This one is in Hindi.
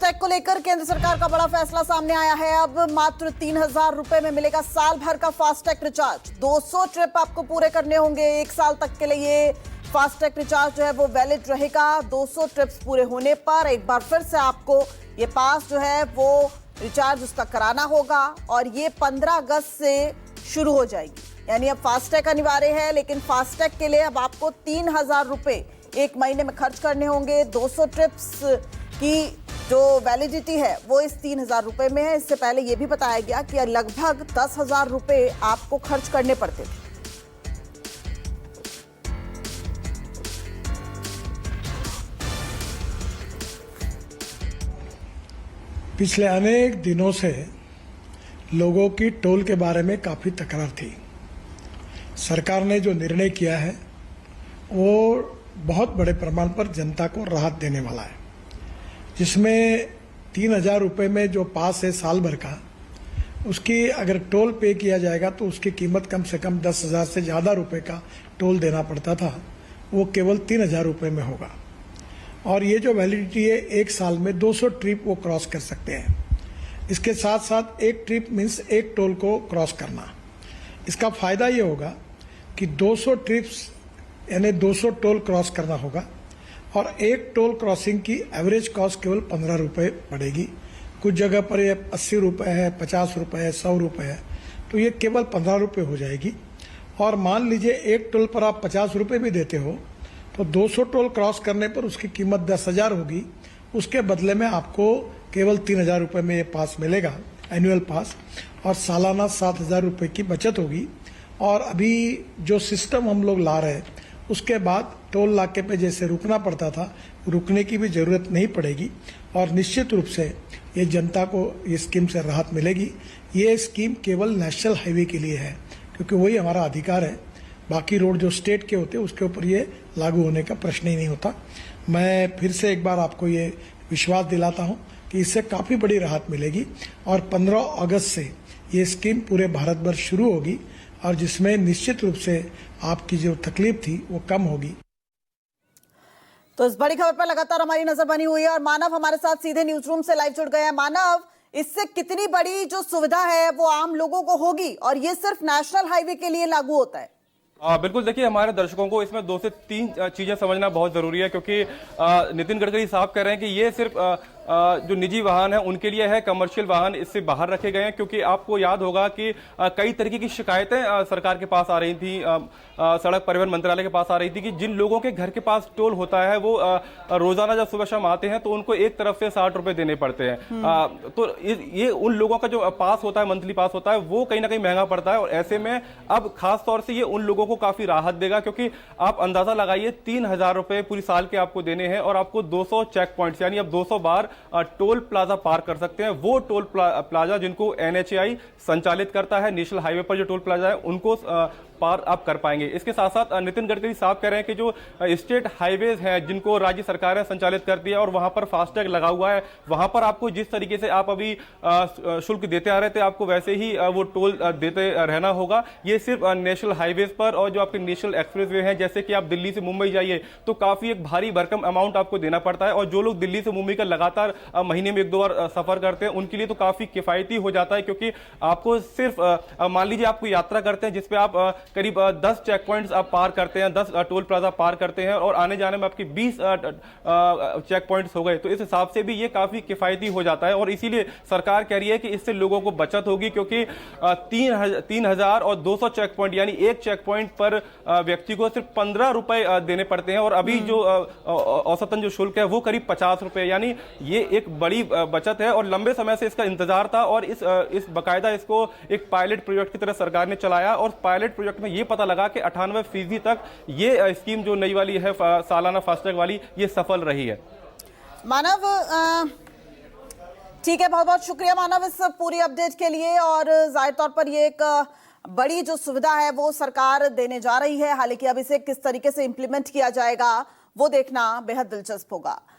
फास्टैग को लेकर केंद्र सरकार का बड़ा फैसला सामने आया है। अब मात्र 3,000 रुपए में मिलेगा साल भर का फास्टैग रिचार्ज। 200 ट्रिप आपको पूरे करने होंगे। एक साल तक के लिए ये फास्टैग रिचार्ज जो है वो वैलिड रहेगा। 200 ट्रिप्स पूरे होने पर एक बार फिर से आपको ये पास जो है वो रिचार्ज उसका कराना होगा और ये 15 अगस्त से शुरू हो जाएगी। यानी अब फास्टैग अनिवार्य है, लेकिन फास्टैग के लिए अब आपको 3,000 रुपए एक महीने में खर्च करने होंगे। 200 ट्रिप्स की जो वैलिडिटी है वो इस 3,000 रुपए में है। इससे पहले यह भी बताया गया कि लगभग 10,000 रुपए आपको खर्च करने पड़ते थे। पिछले अनेक दिनों से लोगों की टोल के बारे में काफी तकरार थी। सरकार ने जो निर्णय किया है वो बहुत बड़े प्रमाण पर जनता को राहत देने वाला है, जिसमें 3,000 रुपये में जो पास है साल भर का, उसकी अगर टोल पे किया जाएगा तो उसकी कीमत कम से कम 10,000 से ज़्यादा रुपए का टोल देना पड़ता था, वो केवल 3,000 रुपये में होगा। और ये जो वैलिडिटी है, एक साल में 200 ट्रिप वो क्रॉस कर सकते हैं। इसके साथ साथ एक ट्रिप मीन्स एक टोल को क्रॉस करना। इसका फायदा ये होगा कि 200 ट्रिप्स यानी 200 टोल क्रॉस करना होगा और एक टोल क्रॉसिंग की एवरेज कॉस्ट केवल 15 रुपये पड़ेगी। कुछ जगह पर ये 80 रुपये है, 50 रुपये है, 100 रुपये है, तो ये केवल 15 रुपये हो जाएगी। और मान लीजिए एक टोल पर आप 50 रुपये भी देते हो तो 200 टोल क्रॉस करने पर उसकी कीमत 10,000 होगी। उसके बदले में आपको केवल 3,000 रुपये में ये पास मिलेगा, एनुअल पास, और सालाना 7,000 रुपये की बचत होगी। और अभी जो सिस्टम हम लोग ला रहे हैं उसके बाद टोल नाके पे जैसे रुकना पड़ता था, रुकने की भी जरूरत नहीं पड़ेगी और निश्चित रूप से ये जनता को ये स्कीम से राहत मिलेगी। ये स्कीम केवल नेशनल हाईवे के लिए है, क्योंकि वही हमारा अधिकार है। बाकी रोड जो स्टेट के होते हैं उसके ऊपर ये लागू होने का प्रश्न ही नहीं होता। मैं फिर से एक बार आपको ये विश्वास दिलाता हूँ कि इससे काफ़ी बड़ी राहत मिलेगी और 15 अगस्त से ये स्कीम पूरे भारत भर शुरू होगी और जिसमें निश्चित रूप से आपकी जो तकलीफ थी वो कम होगी। तो इस बड़ी खबर पर लगातार हमारी नजर बनी हुई है और मानव हमारे साथ सीधे न्यूज रूम से लाइव जुड़ गए हैं। मानव, इससे कितनी बड़ी जो सुविधा है वो आम लोगों को होगी और ये सिर्फ नेशनल हाईवे के लिए लागू होता है? बिल्कुल, देखिए हमारे दर्शकों को इसमें 2 से 3 चीजें समझना बहुत जरूरी है, क्योंकि नितिन गडकरी साहब कह रहे हैं कि ये सिर्फ जो निजी वाहन है उनके लिए है, कमर्शियल वाहन इससे बाहर रखे गए हैं। क्योंकि आपको याद होगा कि कई तरीके की शिकायतें सरकार के पास आ रही थी, सड़क परिवहन मंत्रालय के पास आ रही थी कि जिन लोगों के घर के पास टोल होता है वो रोजाना जब सुबह शाम आते हैं तो उनको एक तरफ से 60 रुपए देने पड़ते हैं। तो ये उन लोगों का जो पास होता है, मंथली पास होता है, वो कहीं ना कहीं महंगा पड़ता है। और ऐसे में अब खास तौर से ये उन लोगों को काफी राहत देगा, क्योंकि आप अंदाजा लगाइए 3,000 रुपए पूरी साल के आपको देने हैं और आपको 200 चेक पॉइंट्स यानी अब 200 बार टोल प्लाजा पार कर सकते हैं। वो टोल प्लाजा जिनको NHAI संचालित करता है, नेशनल हाईवे पर जो टोल प्लाजा है उनको पार आप कर पाएंगे। इसके साथ साथ नितिन गडकरी साहब कह रहे हैं कि जो स्टेट हाईवेज हैं जिनको राज्य सरकारें संचालित करती है और वहां पर फास्टैग लगा हुआ है, वहां पर आपको जिस तरीके से आप अभी शुल्क देते आ रहे थे आपको वैसे ही वो टोल देते रहना होगा। ये सिर्फ नेशनल हाईवेज पर और जो आपके नेशनल एक्सप्रेसवे हैं, जैसे कि आप दिल्ली से मुंबई जाइए तो काफी एक भारी भरकम अमाउंट आपको देना पड़ता है। और जो लोग दिल्ली से मुंबई का लगातार महीने में 1-2 बार सफर करते हैं उनके लिए तो काफी किफायती हो जाता है, क्योंकि आपको सिर्फ मान लीजिए आपको यात्रा करते हैं जिसपे आप करीब 10 चेक पॉइंट्स आप पार करते हैं, 10 टोल प्लाजा पार करते हैं और आने जाने में आपकी 20 चेक पॉइंट्स हो गए, तो इस हिसाब से भी ये काफी किफायती हो जाता है। और इसीलिए सरकार कह रही है कि इससे लोगों को बचत होगी, क्योंकि 3,000 और 200 चेक पॉइंट यानी एक चेक पॉइंट पर व्यक्ति को सिर्फ 15 रुपए देने पड़ते हैं और अभी जो औसतन जो शुल्क है वो करीब 50 रुपए, यानी ये एक बड़ी बचत है। और लंबे समय से इसका इंतजार था और इस बकायदा इसको एक पायलट प्रोजेक्ट की तरह सरकार ने चलाया और पायलट प्रोजेक्ट में ये पता लगा कि 98% तक ये स्कीम जो नई वाली है सालाना फास्टैग वाली, ये सफल रही है। मानव, ठीक है, बहुत बहुत शुक्रिया मानव इस पूरी अपडेट के लिए। और जाहिर तौर पर ये एक बड़ी जो सुविधा है वो सरकार देने जा रही है। हालांकि अब इसे किस तरीके से इंप्लीमेंट किया जाएगा वो देखना बेहद दिलचस्प होगा।